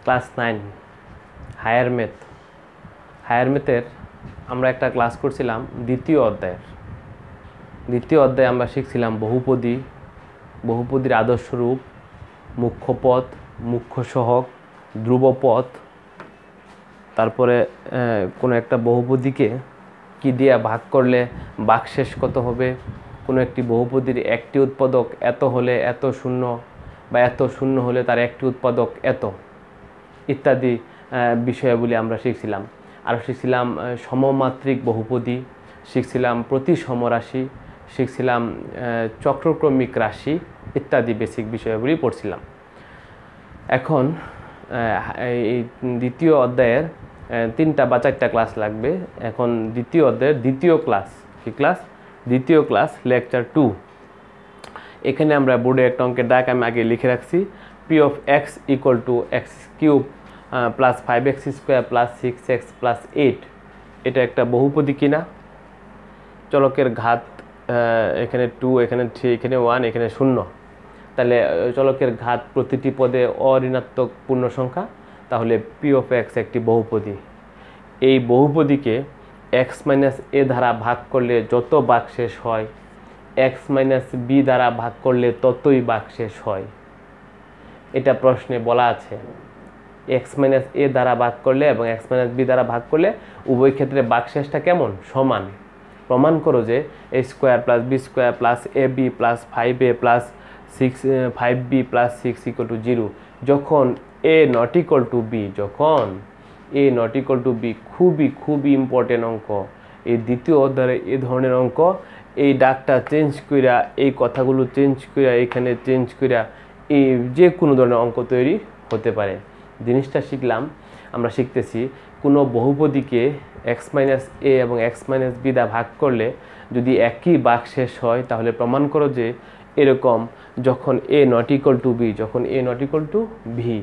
Class 9 higher ম্যাথের আমরা একটা ক্লাস করছিলাম দ্বিতীয় অধ্যায়ে আমরা শিখছিলাম বহুপদীর আদর্শ রূপ, মুখ্য পদ, মুখ্য সহগ, ধ্রুবপদ। তারপরে কোনো একটা বহুপদীকে কি দিয়ে ভাগ করলে ভাগশেষ কত হবে, কোনো একটি বহুপদীর একটি উৎপাদক এত হলে এত শূন্য, বা এত শূন্য হলে তার একটি উৎপাদক এত, ইত্যাদি বিষয়াবলী আমরা শিখছিলাম। আরও শিখছিলাম সমমাত্রিক বহুপদী, শিখছিলাম প্রতিসম রাশি, শিখছিলাম চক্রক্রমিক রাশি ইত্যাদি বেসিক বিষয়াবলী পড়ছিলাম। এখন এই দ্বিতীয় অধ্যায়ের 3টা বা 4টা ক্লাস লাগবে। এখন দ্বিতীয় অধ্যায়ের দ্বিতীয় ক্লাস লেকচার 2। এখানে আমরা বোর্ডে একটা অঙ্কের দাগ আমি আগে লিখে রাখছি, P of x equal two x cube plus 5x square plus 6x plus 8। এটা একটা বহুপদী কিনা, চলকের ঘাত এখানে 2, এখানে 3, এখানে 1, এখানে 0। তাহলে চলকের ঘাত প্রতিটি পদে অঋণাত্মক পূর্ণ সংখ্যা, তাহলে পি অফ এক্স একটি বহুপদী। এই বহুপদীকে x মাইনাস এ দ্বারা ভাগ করলে যত ভাগশেষ হয়, x মাইনাস বি দ্বারা ভাগ করলে ততই ভাগশেষ হয়। এটা প্রশ্নে বলা আছে x মাইনাস এ দ্বারা ভাগ করলে এবং x মাইনাস বি দ্বারা ভাগ করলে উভয় ক্ষেত্রে ভাগশেষটা কেমন, সমান। প্রমাণ করো যে a square plus B square plus A B plus 5a plus 5b plus 6 equal to 0। যখন a not equal to B, খুবই ইম্পর্টেন্ট অঙ্ক। এই দ্বিতীয় অধ্যায়ে এই ধরনের অঙ্ক, এই ডাকটা চেঞ্জ কইরা, এই কথাগুলো চেঞ্জ কইরা, এখানে চেঞ্জ কইরা এই যে কোনো ধরনের অঙ্ক তৈরি হতে পারে। জিনিসটা শিখলাম, আমরা শিখতেছি কোনো বহুপদীকে x মাইনাস এ এবং x মাইনাস বি দ্বারা ভাগ করলে যদি একই ভাগশেষ হয়, তাহলে প্রমাণ করো যে এরকম যখন a not equal two V.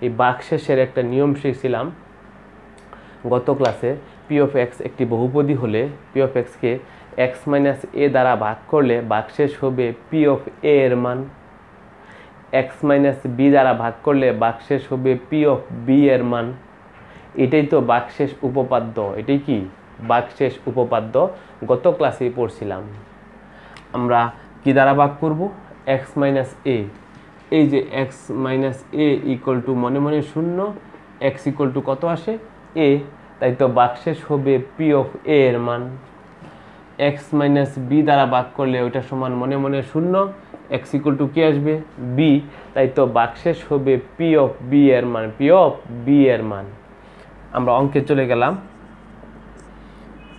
এই ভাগশেষের একটা নিয়ম শিখছিলাম গত ক্লাসে। পি অফ এক্স একটি বহুপদী হলে পি অফ এক্সকে x মাইনাস এ দ্বারা ভাগ করলে ভাগশেষ হবে পি অফ এ এর মান, x মাইনাস বি দ্বারা ভাগ করলে ভাগশেষ হবে পি অফ বি এর মান। এটাই তো ভাগশেষ উপপাদ্য। এটাই কি ভাগশেষ উপপাদ্য, গত ক্লাসেই পড়ছিলাম। আমরা কি দ্বারা ভাগ করব, x মাইনাস এ। এই যে x মাইনাস এ ইকুয়াল টু মনে মনে 0, x ইকুয়াল টু কত আসে, a, তাই তো ভাগশেষ হবে পি অফ এ এর মান। x মাইনাস বি দ্বারা ভাগ করলে ওইটা সমান মনে মনে 0, x ইকুয়াল টু কি আসবে, b, তাই তো ভাগশেষ হবে পি অফ বি এর মান। আমরা অঙ্কে চলে গেলাম।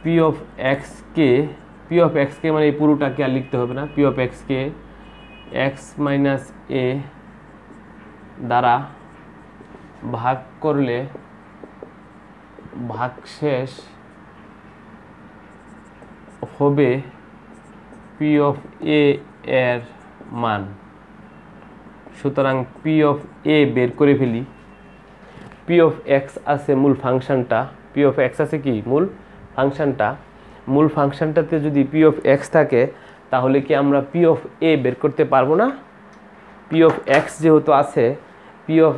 পি অফ এক্স কে মানে এই পুরোটাকে আর লিখতে হবে না। পি অফ এক্স কে x মাইনাস এ দ্বারা ভাগ করলে ভাগশেষ হবে পি অফ এ এর মান। সুতরাং পি অফ এ বের করে ফেলি। পি অফ এক্স আছে মূল ফাংশনটা, পি অফ এক্স আছে কি মূল ফাংশনটাতে যদি পি অফ এক্স থাকে, তাহলে কি আমরা পি অফ এ বের করতে পারবো না? পি অফ এক্স যেহেতু আছে, পি অফ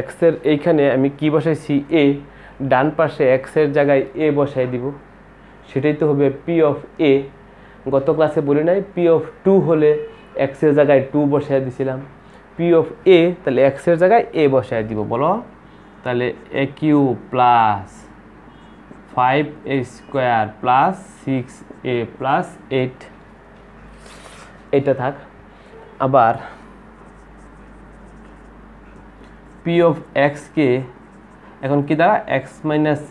এক্সের এইখানে আমি কি বসাইছি, এ, ডান পাশে এক্সের জায়গায় এ বসাই দিব, সেটাই তো হবে পি অফ এ। গত ক্লাসে বলি নাই, পি অফ 2 হলে এক্সের জায়গায় 2 বসাই দিছিলাম। পি অফ এ তাহলে এক্সের জায়গায় এ বসাই দিব, বলো। তাহলে A cube plus 5a square plus 6a plus 8, এটা থাক। আবার পি অফ এক্সকে এখন কি দ্বারা, x মাইনাস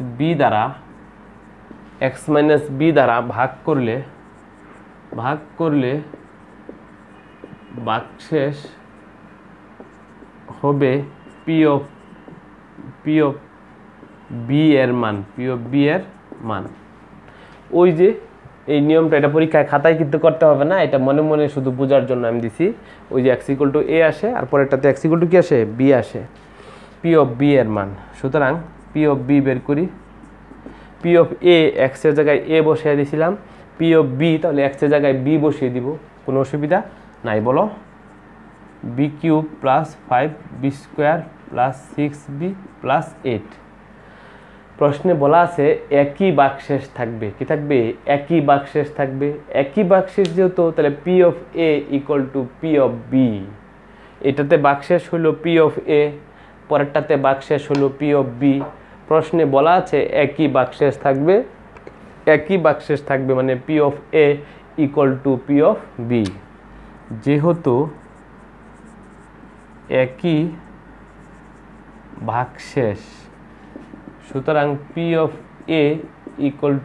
বি দ্বারা ভাগ করলে ভাগশেষ হবে পি অফ বি এর মান। ওই যে এই নিয়মটা, এটা পরীক্ষায় খাতায় কিন্তু করতে হবে না, এটা মনে মনে শুধু বোঝার জন্য আমি দিছি। ওই যে x ইকুয়াল টু এ আসে, আর পরেরটাতে x ইকুয়াল টু কি আসে, বি আসে, পি অফ বি এর মান। সুতরাং পি অফ বি বের করি। পি অফ এ এক্সের জায়গায় এ বসিয়ে দিয়েছিলাম, পি অফ বি তাহলে এক্সের জায়গায় বি বসিয়ে দিব, কোনো অসুবিধা নাই, বলো। B cube plus 5b square plus 6b plus 8। প্রশ্নে বলা আছে একই বাকশেষ থাকবে, কি থাকবে? একই বাকশেষ থাকবে। একই বাকশেষ যেহেতু, তাহলে P of A equal to P of B. এটাতে বাকশেষ হলো পি অফ এ, পরেরটাতে বাকশেষ হলো পি অফ বি। প্রশ্নে বলা আছে একই বাকশেষ থাকবে, একই বাকশেষ থাকবে মানে P of A equal to P of B. যেহেতু একই ভাগশেষ, সুতরাং P of A equal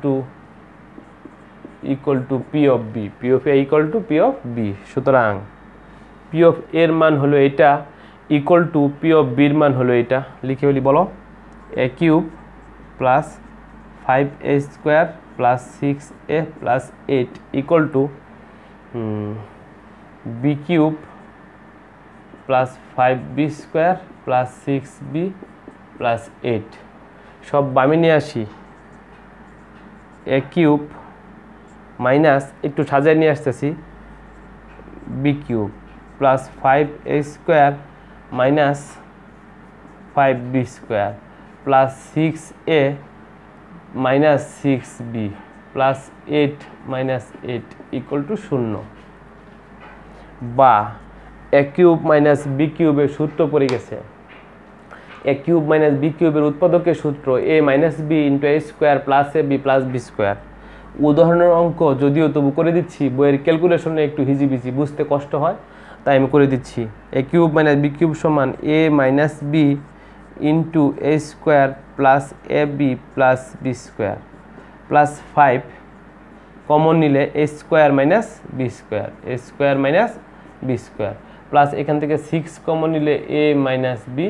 to P of B, P of A equal to P of B. সুতরাং পি অফ এর মান হলো এটা, ইকুয়াল টু পি অফ বির মান হলো এটা। লিখে বলি, বলো। A cube plus 5a square plus 6a plus 8 equal to B cube plus 5b square plus 6b plus 8। সব বামে নিয়ে আসি। এ কিউব মাইনাস, একটু সাজায় নিয়ে আসতেছি, B cube plus 5a square minus 5b square plus 6a minus 6b plus 8 minus 8 equal to 0। বা এ cube minus B কিউবের সূত্র পড়ে গেছে। এ কিউব মাইনাস বি কিউবের উৎপাদকের সূত্র এ minus B into A square plus A B plus B square. উদাহরণের অঙ্ক যদিও তবু করে দিচ্ছি, বইয়ের ক্যালকুলেশনে একটু হিজিবিজি, বুঝতে কষ্ট হয়, তাই আমি করে দিচ্ছি। A cube minus B cube সমান A minus B into A square plus A B plus B square plus 5 common নিলে A square minus B square, A square minus B square plus এখান থেকে 6 কমন নিলে A minus B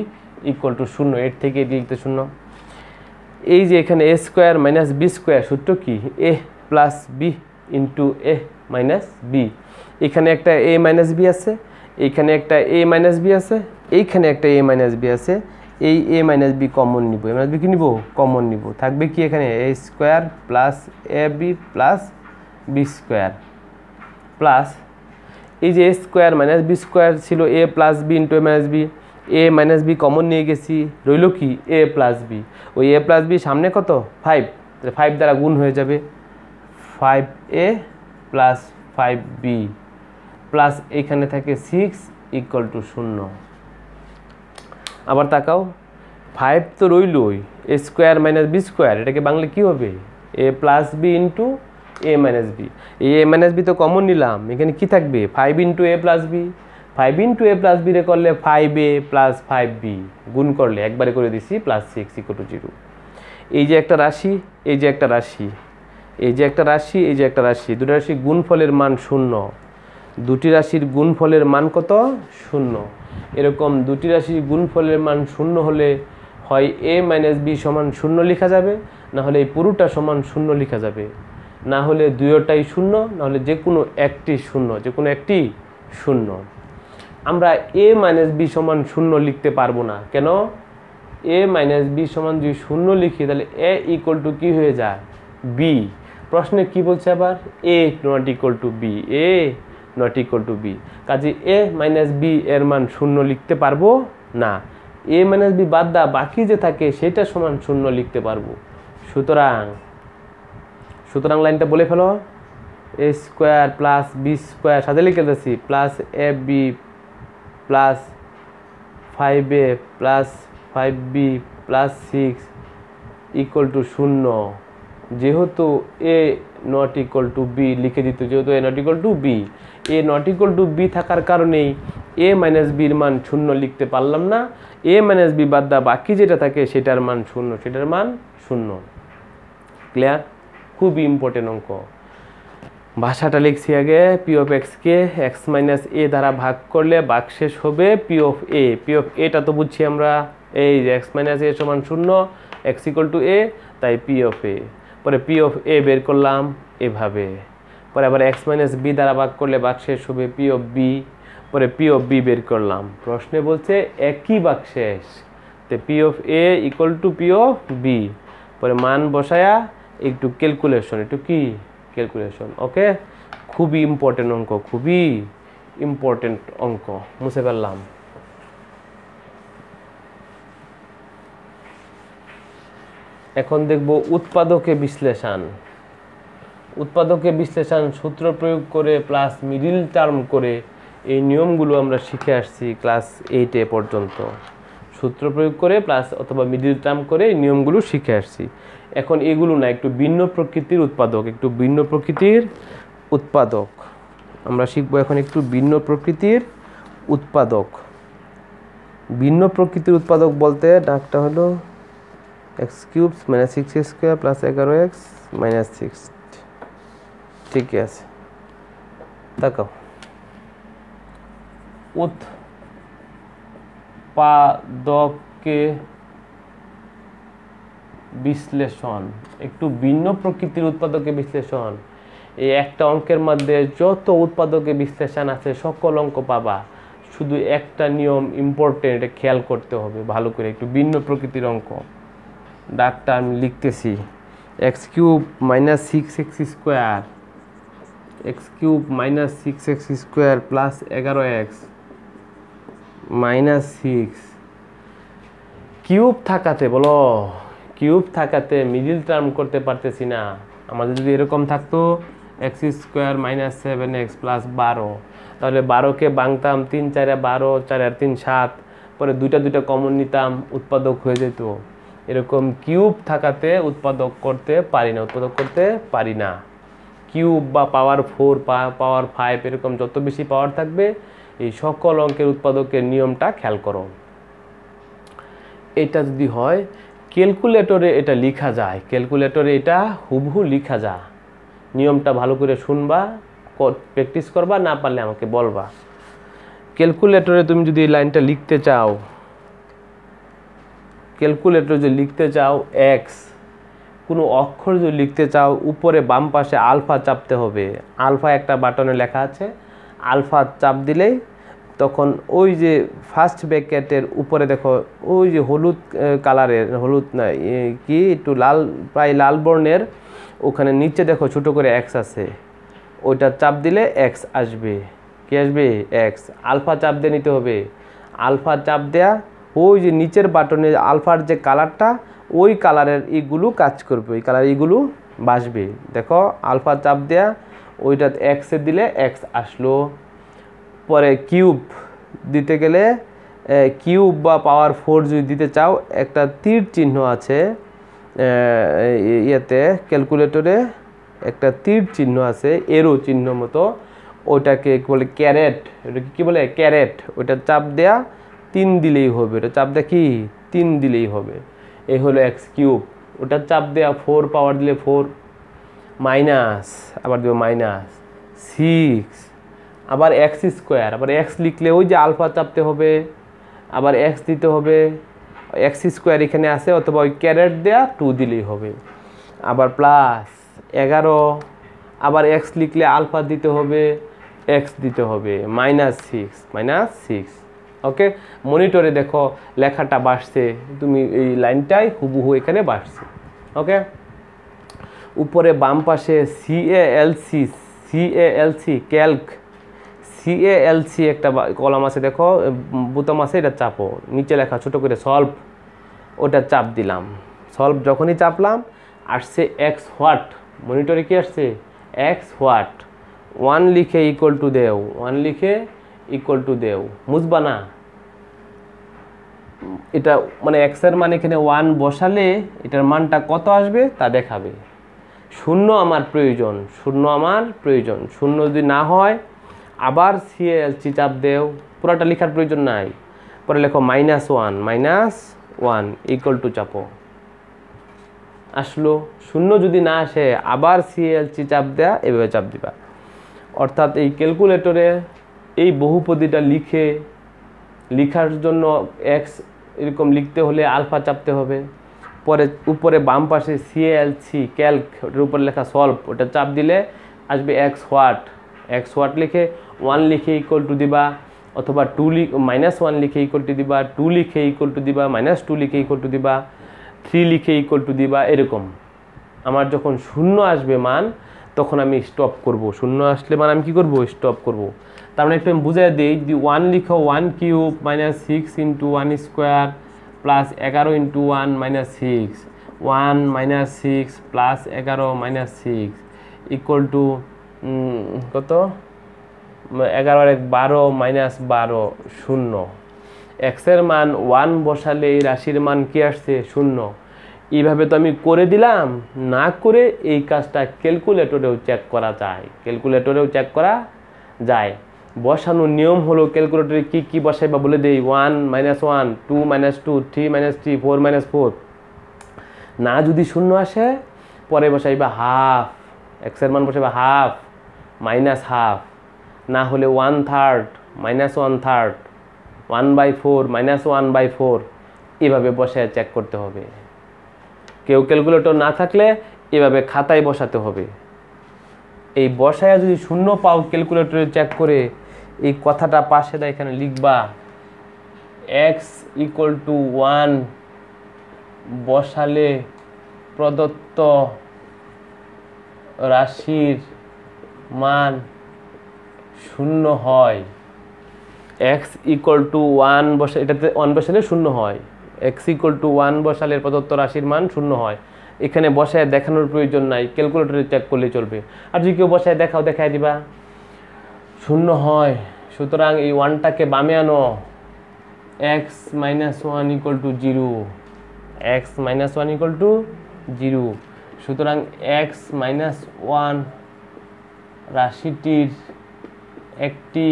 equal to 0। এর থেকে এটি লিখতে 0। এই যে এখানে A square minus B square সূত্র কি? A plus B into A minus B. এখানে একটা এ মাইনাস বি আছে, এইখানে একটা এ মাইনাস বি আছে, এইখানে একটা এ মাইনাস বি আছে। এই এ মাইনাস বি কমন নিব, এ মাইনাস বি কি নিব? কমন নিব। থাকবে কি এখানে? A square plus A B plus B square plus এই যে A square minus B square ছিল A plus B into A minus B, A minus B common নিয়ে গেছি, রইল কি? A plus B. ওই এ প্লাস বি সামনে কত? 5, তাহলে 5 দ্বারা গুণ হয়ে যাবে 5a প্লাস 5b প্লাস এখানে থাকে 6 ইকুয়াল টু 0। আবার তাকাও, 5 তো রইলই, এ স্কোয়ার মাইনাস বি স্কোয়ার, এটাকে বাংলা কি হবে? এ plus B into A minus B. এই এ মাইনাস বি তো কমন নিলাম, এখানে কি থাকবে? 5 ইন্টু এ প্লাস বি। 5 ইন্টু এ প্লাস বি রে করলে 5a প্লাস 5b, গুণ করলে একবারে করে দিছি প্লাস 6 ইকুয়াল টু 0। এই যে একটা রাশি, এই যে একটা রাশি, এই যে একটা রাশি, এই যে একটা রাশি, দুটো রাশি গুণফলের মান 0। দুটি রাশির গুণফলের মান কত? 0। এরকম দুটি রাশির গুণফলের মান 0 হলে হয় এ মাইনাস বি সমান 0 লেখা যাবে, না হলে এই পুরোটা সমান 0 লেখা যাবে, না হলে দুইটাই 0, না হলে যে কোনো একটি 0, যে কোনো একটি 0। আমরা এ মাইনাস বি সমান 0 লিখতে পারবো না। কেন? এ মাইনাস বি সমান যদি 0 লিখি তাহলে এ ইকুয়াল টু কি হয়ে যায়? বি। প্রশ্নে কি বলছে আবার? A not equal to B, A not equal to B. কাজে এ মাইনাস বি এর মান 0 লিখতে পারবো না। এ মাইনাস বি বাদ দা বাকি যে থাকে সেটা সমান 0 লিখতে পারবো। সুতরাং লাইনটা বলে ফেলো। A square plus B square সাথে লিখে দিচ্ছি plus A B plus 5a plus 5b plus 6 equal to 0। যেহেতু A not equal to B লিখে দিত, যেহেতু A not equal to B, A not equal to B থাকার কারণেই এ মাইনাস বির মান 0 লিখতে পারলাম না। এ মাইনাস বি বাদ দা বাকি যেটা থাকে সেটার মান 0, সেটার মান 0। ক্লিয়ার? খুবই ইম্পর্টেন্ট অঙ্ক। ভাষাটা লিখছি আগে। পি অফ এক্সকে এক্স মাইনাস এ দ্বারা ভাগ করলে ভাগশেষ হবে P of A. P of এটা তো বুঝছি আমরা, এই যে এক্স মাইনাস এ সমান 0, এক্স ইকুয়াল টু এ, তাই পি অফ এ। পরে পি অফ এ বের করলাম এভাবে। পরে আবার এক্স মাইনাস বি দ্বারা ভাগ করলে ভাগশেষ হবে পি অফ বি। পরে পি অফ বি বের করলাম। প্রশ্নে বলছে একই ভাগশেষ, তো P of A equal to P of B. পরে মান বসায়া একটু ক্যালকুলেশন, একটু কি ক্যালকুলেশন। ওকে, খুবই ইম্পর্টেন্ট অঙ্ক, খুবই ইম্পর্টেন্ট অঙ্ক, মুছে ফেললাম। এখন দেখব উৎপাদকে বিশ্লেষণ। উৎপাদকে বিশ্লেষণ সূত্র প্রয়োগ করে প্লাস মিডিল টার্ম করে এই নিয়মগুলো আমরা শিখে আসছি ক্লাস 8 পর্যন্ত। সূত্র প্রয়োগ করে প্লাস অথবা মিডিল টার্ম করে এই নিয়মগুলো শিখে আসছি। এখন এগুলো না, একটু ভিন্ন প্রকৃতির উৎপাদক, একটু ভিন্ন প্রকৃতির উৎপাদক আমরা শিখবো এখন। একটু ভিন্ন প্রকৃতির উৎপাদক। ভিন্ন প্রকৃতির উৎপাদক বলতে ডাকটা হলো x³ - 6x² + 11x - 6। ঠিক আছে, তাকাও। উৎপাদকে বিশ্লেষণ, একটু ভিন্ন প্রকৃতির উৎপাদকে বিশ্লেষণ। এই একটা অঙ্কের মধ্যে যত উৎপাদকে বিশ্লেষণ আছে সকল অঙ্ক পাবা, শুধু একটা নিয়ম ইম্পর্টেন্ট, এটা খেয়াল করতে হবে ভালো করে। একটু ভিন্ন প্রকৃতির অঙ্ক, ডাকটা আমি লিখতেছি x³ - 6x² x³ - 6x² + 11x - 6 cube থাকাতে, বলো কিউব থাকাতে মিডিল টার্ম করতে পারতেছি না। আমাদের যদি এরকম থাকতো x² - 7x + 12, তাহলে 12কে ভাঙতাম 3 × 4 = 12, 4 × 3 = 7, পরে দুইটা কমন নিতাম, উৎপাদক হয়ে যেত। এরকম কিউব থাকাতে উৎপাদক করতে পারি না, উৎপাদক করতে পারি না। কিউব বা পাওয়ার 4 পাওয়ার 5 এরকম যত বেশি পাওয়ার থাকবে এই সকল অঙ্কের উৎপাদকের নিয়মটা খেয়াল করো। এটা যদি হয় ক্যালকুলেটরে এটা লেখা যায়, ক্যালকুলেটরে এটা হুবহু লেখা যায়। নিয়মটা ভালো করে শুনবা, প্র্যাকটিস করবা, না পারলে আমাকে বলবা। ক্যালকুলেটরে তুমি যদি এই লাইনটা লিখতে চাও, ক্যালকুলেটরে যদি লিখতে চাও x, কোনো অক্ষর যদি লিখতে চাও উপরে বাম পাশে আলফা চাপতে হবে। আলফা একটা বাটনে লেখা আছে, আলফা চাপ দিলেই তখন ওই যে ফার্স্ট ব্র্যাকেটের উপরে দেখো ওই যে হলুদ কালারের, হলুদ না কি একটু লাল, প্রায় লাল বর্ণের, ওখানে নিচে দেখো ছোট করে x আছে, ওইটা চাপ দিলে x আসবে। কি আসবে? x। আলফা চাপ দিয়ে নিতে হবে। আলফা চাপ দেয়া ওই যে নিচের বাটনে আলফার যে কালারটা, ওই কালারের এইগুলো কাজ করবে, ওই কালার এইগুলো বাসবে। দেখো আলফা চাপ দেয়া ওইটা এক্সে দিলে x আসলো। পরে কিউব দিতে গেলে কিউব বা পাওয়ার 4 যদি দিতে চাও একটা তীর চিহ্ন আছে ইয়েতে, ক্যালকুলেটরে একটা তীর চিহ্ন আছে এরো চিহ্ন মতো, ওইটাকে বলে ক্যারেট। ওটা কি বলে? ক্যারেট। ওইটা চাপ দেয়া 3 দিলেই হবে, ওটা চাপ দেয়া কি 3 দিলেই হবে। এই হলো x³। ওটা চাপ দেয়া 4 পাওয়ার দিলে 4 মাইনাস, আবার দেবো -6, আবার x², আবার x লিখলে ওই যে আলফা চাপতে হবে, আবার x দিতে হবে, x² এখানে আছে, অথবা ওই ক্যারেট দেয়া 2 দিলেই হবে। আবার +11, আবার x লিখলে আলফা দিতে হবে, x দিতে হবে, -6। ওকে, মনিটরে দেখো লেখাটা বাসছে, তুমি এই লাইনটাই হুবহু এখানে বাসছে। ওকে, উপরে বাম পাশে CALC ক্যালক, CALC একটা কলাম আছে, দেখো বোতাম আছে, এটা চাপো। নিচে লেখা ছোট করে সলভ, ওটা চাপ দিলাম। সলভ যখনই চাপলাম আসছে x হোয়াট, মনিটরে কি আসছে? x what. 1 লিখে ইকুয়াল টু দেও, 1 লিখে ইকুয়াল টু দেও, বুঝবা না? এটা মানে x এর মানে এখানে 1 বসালে এটার মানটা কত আসবে তা দেখাবে। শূন্য আমার প্রয়োজন, শূন্য আমার প্রয়োজন। শূন্য যদি না হয় আবার CALC চাপ দেও, পুরোটা লেখার প্রয়োজন নাই। পরে লেখো -1 ইকুয়াল টু চাপো, আসলো। শূন্য যদি না আসে আবার CALC চাপ দেয়া, এভাবে চাপ দিবা। অর্থাৎ এই ক্যালকুলেটরে এই বহুপদীটা লিখার জন্য x এরকম লিখতে হলে আলফা চাপতে হবে। পরে উপরে বাম পাশে CALC ক্যালক, ওটার উপর লেখা সলভ, ওটা চাপ দিলে আসবে x হোয়াট লিখে 1 লিখে ইকুয়াল টু দিবা, অথবা -1 লিখে ইকুয়াল টু দিবা, 2 লিখে ইকুয়াল টু দিবা, -2 লিখে ইকুয়াল টু দিবা, 3 লিখে ইকুয়াল টু দিবা। এরকম আমার যখন শূন্য আসবে মান তখন আমি স্টপ করব। শূন্য আসলে মান আমি কি করব? স্টপ করব। তার মানে একটু আমি বুঝিয়ে দিই, যদি 1 লিখো 1 cube minus 6 into 1 square plus 11 into 1 minus 6, 1 minus 6 plus 11 minus 6 equal two কত, 11 আর 12 মাইনাস 12 0। এক্সের মান 1 বসালে এই রাশির মান কি আসছে 0। এইভাবে তো আমি করে দিলাম, না করে এই কাজটা ক্যালকুলেটরেও চেক করা যায়, ক্যালকুলেটরেও চেক করা যায়। বসানোর নিয়ম হলো ক্যালকুলেটরে কি কি বসাইবা বলে দেই, 1 মাইনাস 1, 2 মাইনাস 2, 3 মাইনাস 3, 4 মাইনাস 4। না যদি 0 আসে পরে বসাইবা হাফ, এক্সের মান বসাইবা হাফ মাইনাস হাফ, না হলে 1/3 মাইনাস 1/3, 1/4 মাইনাস 1/4, এভাবে বসায় চেক করতে হবে। কেউ ক্যালকুলেটর না থাকলে এভাবে খাতায় বসাতে হবে। এই বসায় যদি 0 পাও ক্যালকুলেটরে চেক করে, এই কথাটা পাশে দা এখানে লিখবা, x ইকুয়াল টু 1 বসালে প্রদত্ত রাশির মান 0 হয়। x ইকুয়াল টু 1 বসা, এটাতে 1 বসালে 0 হয়। x ইকুয়াল টু 1 বসালে প্রদত্ত রাশির মান 0 হয়। এখানে বসায় দেখানোর প্রয়োজন নাই, ক্যালকুলেটরে চেক করলে চলবে। আর যদি কেউ বসায় দেখাও, দেখায় দিবা 0 হয়। সুতরাং এই 1টাকে বামে আনো, x minus 1 equal to 0, x minus 1 equal to 0। সুতরাং x মাইনাস 1 রাশিটির একটি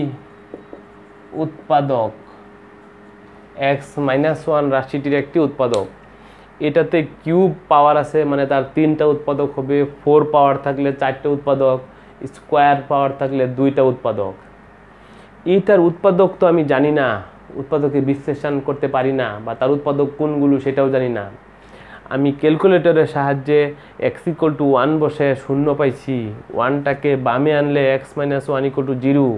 উৎপাদক, x মাইনাস 1 রাশিটির একটি উৎপাদক। এটাতে কিউব পাওয়ার আছে, মানে তার 3টা উৎপাদক হবে, 4 পাওয়ার থাকলে 4টা উৎপাদক, স্কোয়ার পাওয়ার থাকলে 2টা উৎপাদক। এইটার উৎপাদক তো আমি জানি না, উৎপাদকের বিশ্লেষণ করতে পারি না, বা তার উৎপাদক কোনগুলো সেটাও জানি না। আমি ক্যালকুলেটরের সাহায্যে x ইকুয়াল টু 1 বসে 0 পাইছি, 1টাকে বামে আনলে x মাইনাস 1 ইকুয়াল টু 0,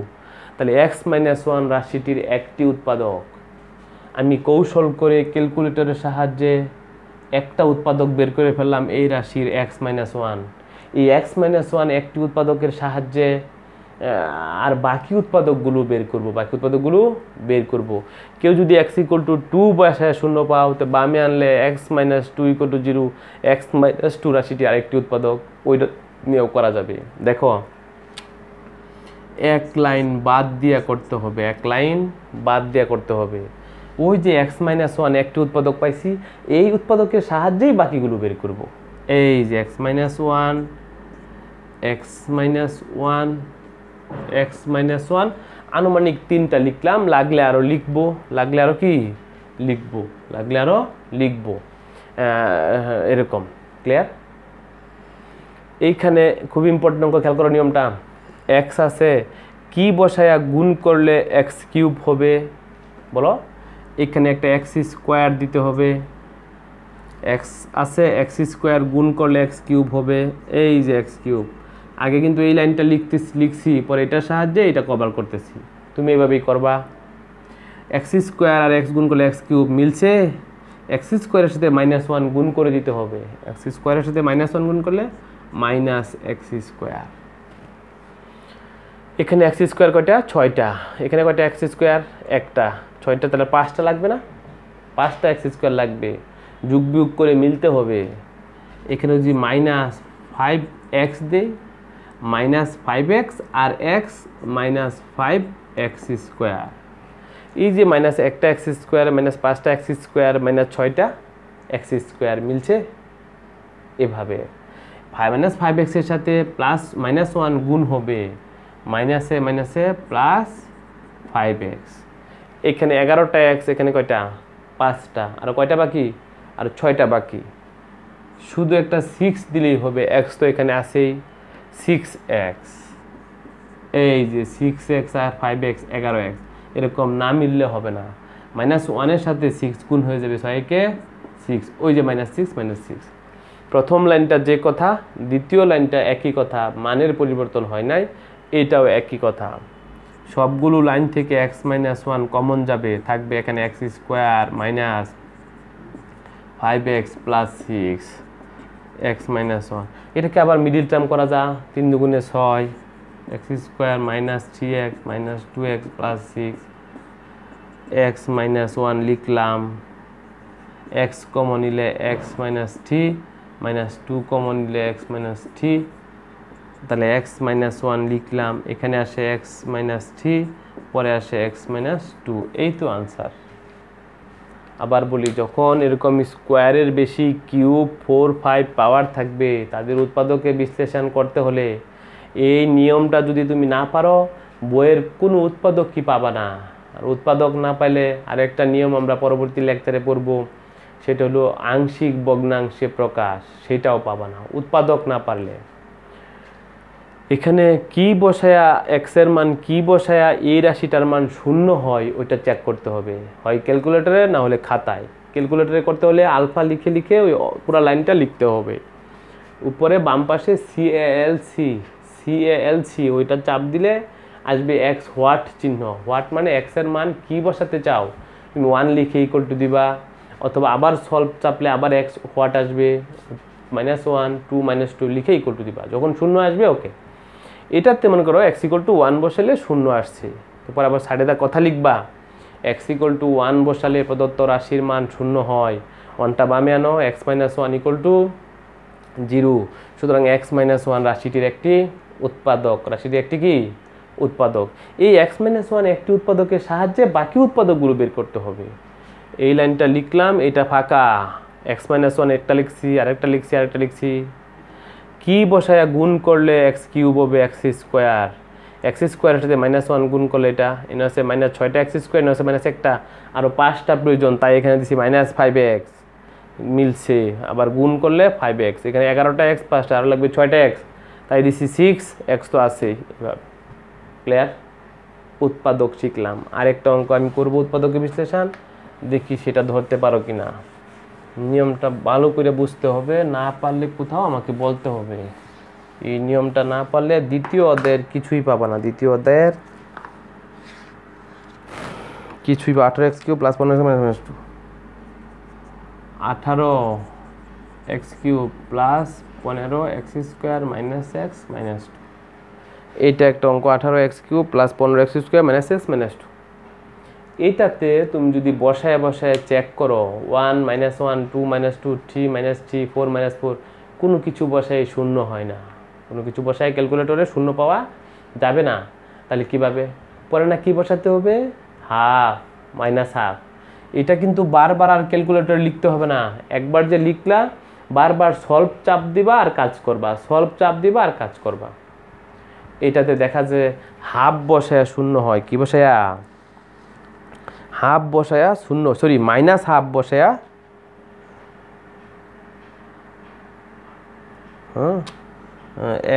তাহলে x মাইনাস 1 রাশিটির একটি উৎপাদক। আমি কৌশল করে ক্যালকুলেটরের সাহায্যে একটা উৎপাদক বের করে ফেললাম, এই রাশির x মাইনাস 1। এই x মাইনাস 1 একটি উৎপাদকের সাহায্যে আর বাকি উৎপাদকগুলো বের করব। কেউ যদি x ইকুয়াল টু 2 বসায় 0 পাও, তো বামে আনলে x minus 2 equal to 0, x minus 2 রাশিটি আরেকটি উৎপাদক, ওইটা নিয়েও করা যাবে। দেখো, এক লাইন বাদ দিয়া করতে হবে, এক লাইন বাদ দিয়া করতে হবে। ওই যে x মাইনাস 1 একটি উৎপাদক পাইছি, এই উৎপাদকের সাহায্যেই বাকিগুলো বের করব। এই যে x minus 1, x minus 1, x minus 1, আনুমানিক 3টা লিখলাম, লাগলে আরও লিখবো, লাগলে আরও কি লিখবো, লাগলে আরও লিখবো, এরকম। ক্লিয়ার? এইখানে খুব ইম্পর্টেন্ট অঙ্ক, খেয়াল করো নিয়মটা। x আছে, কি বসায়া গুণ করলে x কিউব হবে বলো? এখানে একটা x স্কোয়ার দিতে হবে, x আছে, x স্কোয়ার গুণ করলে x কিউব হবে, এই যে x কিউব। আগে কিন্তু এই লাইনটা লিখছি, পরে এটার সাহায্যে এটা কভার করতেছি। তুমি এভাবেই করবা, x স্কোয়ার আর x গুণ করলে x কিউব মিলছে, x স্কোয়ারের সাথে মাইনাস 1 গুণ করে দিতে হবে, x স্কোয়ারের সাথে মাইনাস 1 গুণ করলে মাইনাস x স্কোয়ার। এখানে x স্কোয়ার কয়টা? 6টা। এখানে কয়টা x স্কোয়ার? একটা। 6টা, তাহলে 5টা লাগবে না? 5টা x স্কোয়ার লাগবে, যোগ বিয়োগ করে মিলতে হবে। এখানে যদি মাইনাস 5x দেই, মাইনাস 5x আর x মাইনাস 5x স্কোয়ার। এই যে মাইনাস একটা x স্কোয়ার মাইনাস 5টা x স্কোয়ার মাইনাস 6টা x স্কোয়ার মিলছে। এভাবে মাইনাস 5x এর সাথে প্লাস মাইনাস 1 গুণ হবে, মাইনাসে মাইনাসে প্লাস 5x। এখানে 11টা x, এখানে কয়টা? 5টা। আর কয়টা বাকি? আর 6টা বাকি। শুধু একটা 6 দিলেই হবে, x তো এখানে আছেই, 6x। এই যে 6x আর 5x 11x, এরকম না মিললে হবে না। মাইনাস 1-এর সাথে 6 গুণ হয়ে যাবে, 6কে 6, ওই যে মাইনাস 6 মাইনাস 6। প্রথম লাইনটা যে কথা, দ্বিতীয় লাইনটা একই কথা, মানের পরিবর্তন হয় নাই, এটাও একই কথা। সবগুলো লাইন থেকে x মাইনাস 1 কমন যাবে, থাকবে এখানে x square minus 5x plus 6x minus 1। এটাকে আবার মিডিল টার্ম করা যা, 3 দুগুণে 6, x square minus 3x minus 2x plus 6 x minus 1 লিখলাম, এক্স কমন নিলে এক্স মাইনাস 3 মাইনাস 2 কমন নিলে এক্স মাইনাস 3, তাহলে এক্স মাইনাস 1 লিখলাম, এখানে আসে এক্স মাইনাস 3, পরে আসে এক্স মাইনাস 2, এই তো আনসার। আবার বলি, যখন এরকম স্কোয়ারের বেশি কিউব 4, 5 পাওয়ার থাকবে তাদের উৎপাদকে বিশ্লেষণ করতে হলে এই নিয়মটা যদি তুমি না পারো বইয়ের কোনো উৎপাদক কি পাবা না। আর উৎপাদক না পাইলে আরেকটা নিয়ম আমরা পরবর্তী লেকচারে পড়ব, সেটা হলো আংশিক ভগ্নাংশে প্রকাশ, সেটাও পাবা না উৎপাদক না পারলে। এখানে কি বসায়া এক্স এর মান কি বসায়া এই রাশিটার মান শূন্য হয় ওইটা চেক করতে হবে, হয় ক্যালকুলেটরে না হলে খাতায়। ক্যালকুলেটরে করতে হলে আলফা লিখে লিখে ওই পুরো লাইনটা লিখতে হবে। উপরে বাম পাশে সিএএলসি ওইটা চাপ দিলে আসবে এক্স হোয়াট চিহ্ন। হোয়াট মানে এক্স এর মান কি বসাতে চাও, তুমি 1 লিখে ইকুয়াল টু দিবা, অথবা আবার সলভ চাপলে আবার এক্স হোয়াট আসবে, -1 2 -2 লিখে ইকুয়াল টু দিবা, যখন শূন্য আসবে ওকে। এটাতে মনে করো এক্স ইকুয়াল টু 1 বসালে শূন্য আসছে, তারপর আবার সাইডে দা কথা লিখবা, এক্স ইকুয়াল টু 1 বসালে প্রদত্ত রাশির মান শূন্য হয়, 1টা বামে আনো, এক্স মাইনাস 1 ইকুয়াল টু 0, সুতরাং এক্স মাইনাস 1 রাশিটির একটি উৎপাদক, রাশিটির একটি কি উৎপাদক। এই এক্স মাইনাস 1 একটি উৎপাদকের সাহায্যে বাকি উৎপাদকগুলো বের করতে হবে। এই লাইনটা লিখলাম, এটা ফাঁকা, এক্স মাইনাস 1 একটা লিখছি, আরেকটা লিখছি, আরেকটা লিখছি। কি বসায়া গুণ করলে এক্স কিউব হবে এক্স স্কোয়ার, এক্স স্কোয়ারের সাথে -1 গুণ করলে এটা এনে আছে -6টা এক্স স্কোয়ার, এনে আছে -1টা, আরও 5টা প্রয়োজন, তাই এখানে দিছি -5x, মিলছে। আবার গুণ করলে 5x, এখানে 11টা এক্স, 5টা আরও লাগবে 6টা এক্স, তাই দিছি 6x, তো আছে। এভাবে ক্লিয়ার, উৎপাদক শিখলাম। আরেকটা অঙ্ক আমি করব উৎপাদকের বিশ্লেষণ, দেখি সেটা ধরতে পারো কিনা। নিয়মটা ভালো করে বুঝতে হবে, না পারলে কোথাও আমাকে বলতে হবে। এই নিয়মটা না পারলে দ্বিতীয় অধ্যায়ের কিছুই পাবা না, দ্বিতীয় অধ্যায়ের কিছুই। 18x cube plus 15x-2, 18x cube plus 15x square minus x minus 2, এইটা একটা অঙ্ক। 18x cube plus 15x square minus x minus 2, এইটাতে তুমি যদি বসায় বসায় চেক করো 1 -1 2 -2 3 -3 4 -4, কোনো কিছু বসায় শূন্য হয় না, কোনো কিছু বসায় ক্যালকুলেটরে শূন্য পাওয়া যাবে না। তাহলে কিভাবে পরে না কি বসাতে হবে, হাফ মাইনাস হাফ। এটা কিন্তু বারবার আর ক্যালকুলেটরে লিখতে হবে না, একবার যে লিখলা বারবার সলভ চাপ দিবা আর কাজ করবা, সলভ চাপ দিবা আর কাজ করবা। এটাতে দেখা যায় হাফ বসায়া শূন্য হয়, কি বসায়া হাফ বসায়া শূন্য, সরি মাইনাস হাফ বসায়া,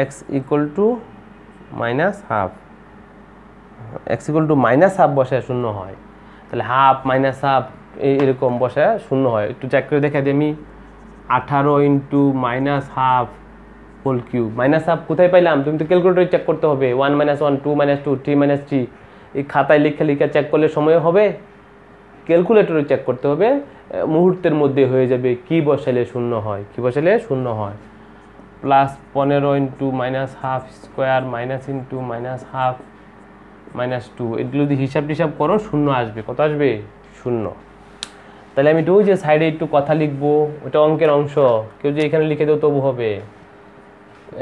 X equal to minus half, X equal to minus half বসায় শূন্য হয়। তাহলে হাফ মাইনাস হাফ এরকম বসায় শূন্য হয়। একটু চেক করে দেখা দিই আমি, 18 into minus half whole cube. Minus half কোথায় পাইলাম, তুমি তো ক্যালকুলেটরে চেক করতে হবে, 1 -1 2 -2 3 -3, এই খাতায় লিখে লিখে চেক করলে সময় হবে, ক্যালকুলেটরে চেক করতে হবে, মুহূর্তের মধ্যে হয়ে যাবে কি বসালে শূন্য হয়, কি বসালে শূন্য হয়। Plus 15 into minus half square minus into minus half minus 2, এগুলো যদি হিসাব টিসাব করো শূন্য আসবে, কত আসবে শূন্য। তাহলে আমি একটু যে সাইডে একটু কথা লিখবো, ওটা অঙ্কের অংশ, কেউ যে এখানে লিখে দেও তবু হবে।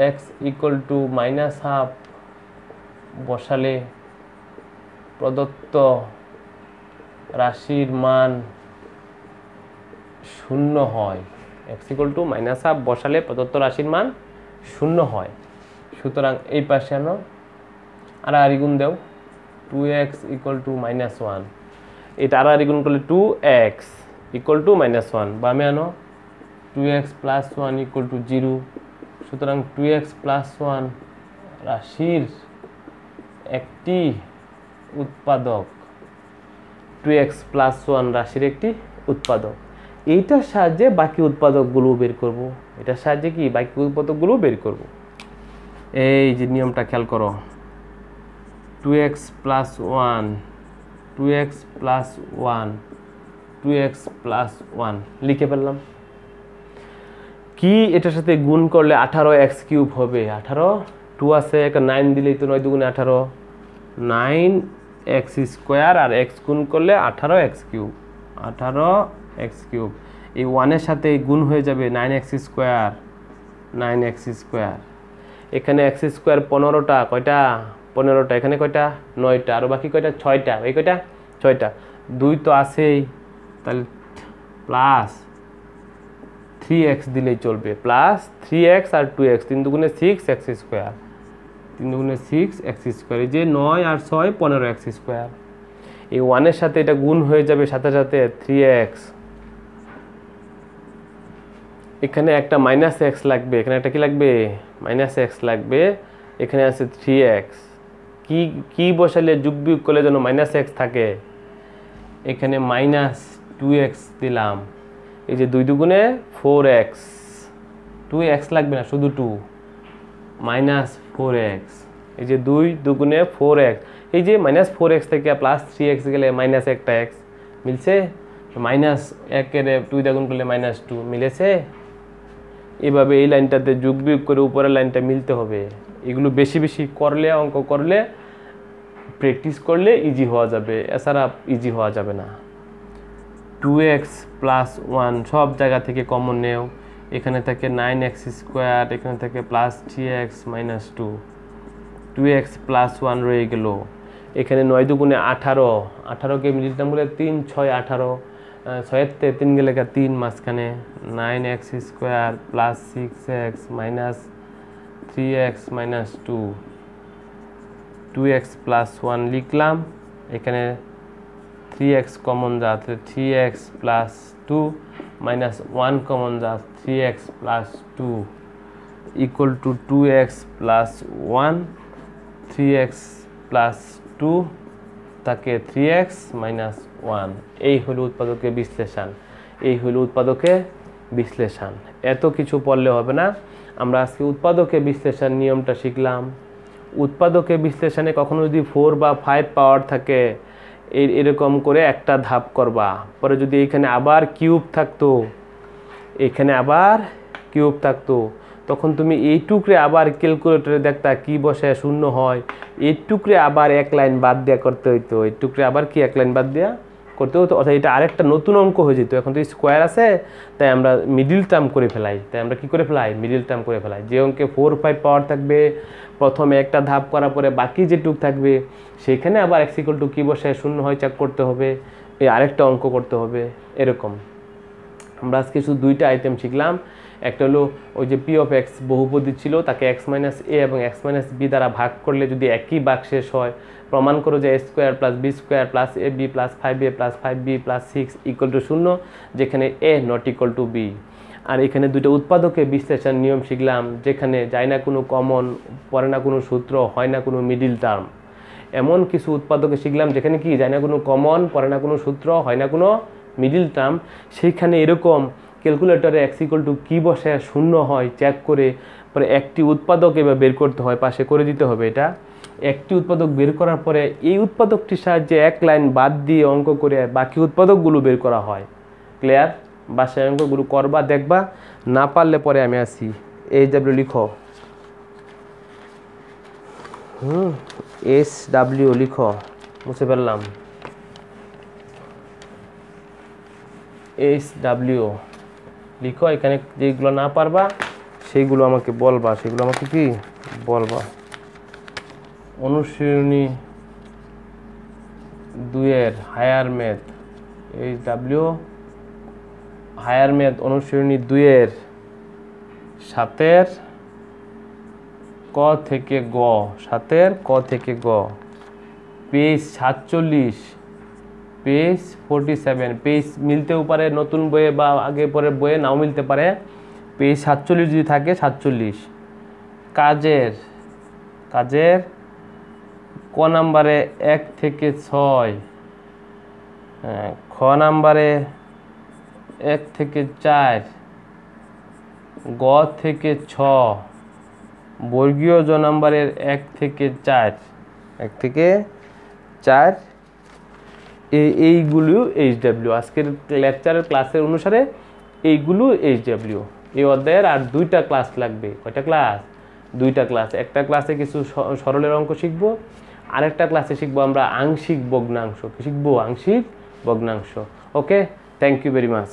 X equal to minus half বসালে প্রদত্ত রাশির মান শূন্য হয়, x equal to minus half বসালে প্রদত্ত রাশির মান শূন্য হয়। সুতরাং এই পাশে আনো আর গুণ দেও, 2x ইকুয়াল টু -1, এটা আর গুণ করলে 2x ইকুয়াল টু -1, বামে আনো 2x প্লাস 1 ইকুয়াল টু 0, সুতরাং 2x প্লাস 1 রাশির একটি উৎপাদক, 2x প্লাস 1 রাশির একটি উৎপাদক। এইটার সাহায্যে বাকি উৎপাদকগুলো বের করব, এটার সাহায্যে কি বাকি উৎপাদকগুলো বের করব। এই যে নিয়মটা খেয়াল করো, 2x plus 1 2x plus 1 2x plus 1 লিখে ফেললাম। কি এটার সাথে গুণ করলে 18x কিউব হবে, 18 2 আছে, একটা 9 দিলেই তো 9 দুগুণে 18, 9x² আর x গুণ করলে 18x³ 18x³ এই 1 এর সাথে গুণ হয়ে যাবে 9x²। এখানে x² 15টা, কয়টা 15টা, এখানে কয়টা 9টা, আর বাকি কয়টা 6টা, এই কয়টা 6টা, 2 তো আছেই, তাহলে প্লাস 3x দিলেই চলবে, প্লাস 3x আর 2x, 3 দুগুণে 6x², 3 দুগুণে 6x², এই যে 9 আর 6 15x²। এই 1 এর সাথে এটা গুণ হয়ে যাবে সাথে সাথে 3x, এখানে একটা -x লাগবে, এখানে একটা কি লাগবে -x লাগবে, এখানে আছে 3x, কি বসালে যোগ বিয়োগ করলে যেন -x থাকে, এখানে -2x দিলাম, এই যে 2 দুগুণে 4x, 2x লাগবে না, শুধু 2, -4x, এই যে 2 দুগুণে 4x, এই যে -4x থেকে +3x গেলে মাইনাস একটা x মিলছে, -1 এর 2 দিয়ে গুণ করলে -2 মিলেছে। এভাবে এই লাইনটাতে যোগ বিয়োগ করে উপরের লাইনটা মিলতে হবে। এগুলো বেশি বেশি করলে, অঙ্ক করলে, প্র্যাকটিস করলে ইজি হওয়া যাবে, এছাড়া ইজি হওয়া যাবে না। 2x + 1 সব জায়গা থেকে কমন নেও, এখানে থেকে 9x², এখানে থেকে +3x - 2, 2x + 1 রয়ে গেল, এখানে 9 দুগুণে 18, 18কে মিডিল টার্ম বলে 3 6 18, 6 তে 3 গেলে 3 মাঝখানে, 9x² + 6x - 3x - 2, 2x + 1 লিখলাম, এখানে 3x কমন যা, 3x + 2 - 1 কমন যা, 3x + 2 = 2x + 1, 3x + 2 তাকে 3x - 1। এই হলো উৎপাদকের বিশ্লেষণ, এই হলো উৎপাদকের বিশ্লেষণ। এত কিছু পড়লে হবে না, আমরা আজকে উৎপাদকের বিশ্লেষণ নিয়মটা শিখলাম। উৎপাদকের বিশ্লেষণে কখনো যদি 4 বা 5 পাওয়ার থাকে, এরকম করে একটা ধাপ করবা, পরে যদি এখানে আবার কিউব থাকতো, এখানে আবার কিউব থাকতো, তখন তুমি এইটুকরে আবার ক্যালকুলেটরে দেখতা কি বসে শূন্য হয়, এইটুকরে আবার এক লাইন বাদ দেওয়া করতে হইতো, এইটুকরে আবার কি এক লাইন বাদ দেওয়া করতে হতো, অর্থাৎ এটা আরেকটা নতুন অঙ্ক হয়ে যেত। এখন তো স্কোয়ার আছে, তাই আমরা মিডিল টার্ম করে ফেলাই, তাই আমরা কি করে ফেলাই, মিডিল টার্ম করে ফেলাই। যে অঙ্কে 4 5 পাওয়ার থাকবে, প্রথমে একটা ধাপ করার পরে বাকি যেটুক থাকবে সেখানে আবার x = কি বসে শূন্য হয় চেক করতে হবে, এই আরেকটা অঙ্ক করতে হবে, এরকম। আমরা আজকে শুধু 2টা আইটেম শিখলাম। একটা হলো ওই যে p(x) বহুপদী ছিল, তাকে x - a এবং x - b দ্বারা ভাগ করলে যদি একই ভাগশেষ হয়, প্রমাণ করো যে a² + b² + ab + 5a + 5b + 6 = 0, যেখানে a ≠ b। আর এখানে 2টা উৎপাদকের বিশ্লেষণ নিয়ম শিখলাম, যেখানে যায় না কোনো কমন, পড়ে না কোনো সূত্র, হয় না কোনো মিডিল টার্ম। এমন কিছু উৎপাদকে শিখলাম যেখানে কি যায় না কোনো কমন, পড়ে না কোনো সূত্র, হয় না কোনো মিডিল টার্ম, সেইখানে এরকম ক্যালকুলেটরে x = কি বসে শূন্য হয় চেক করে পরে একটি উৎপাদক এবার বের করতে হয়, পাশে করে দিতে হবে। এটা একটি উৎপাদক বের করার পরে এই উৎপাদকটির সাহায্যে এক লাইন বাদ দিয়ে অঙ্ক করে বাকি উৎপাদকগুলো বের করা হয়। ক্লিয়ার? বাসায় অঙ্কগুলো করবা, দেখবা, না পারলে পরে আমি আসি। SW লিখো, SW লিখো, মুছে ফেললাম, SW লিখো। এখানে যেগুলো না পারবা সেইগুলো আমাকে বলবা, সেগুলো আমাকে কি বলবা। অনুশীলনী 2 এর higher math, SW higher math অনুশীলনী 2 এর 7 ক থেকে গ, 7 ক থেকে গ, পেজ 47, পেজ 47, পেজ মিলতেও পারে নতুন বইয়ে বা আগে পরের বইয়ে, নাও মিলতে পারে। পেজ 47 যদি থাকে 47, কাজের ক নাম্বারে 1 থেকে 6, খ নাম্বারে 1 থেকে 4, গ থেকে 6, বর্গীয় জ নাম্বারের 1 থেকে 4, 1 থেকে 4, এইগুলো SW। আজকের লেকচারের ক্লাসের অনুসারে এইগুলো SW। এই অধ্যায়ের আর 2টা ক্লাস লাগবে। কয়টা ক্লাস? দুইটা ক্লাস, একটা ক্লাসে কিছু সরলের অঙ্ক শিখবো, আরেকটা ক্লাসে শিখবো আমরা আংশিক ভগ্নাংশ। কি শিখবো? আংশিক ভগ্নাংশ। ওকে, থ্যাংক ইউ ভেরি মাচ।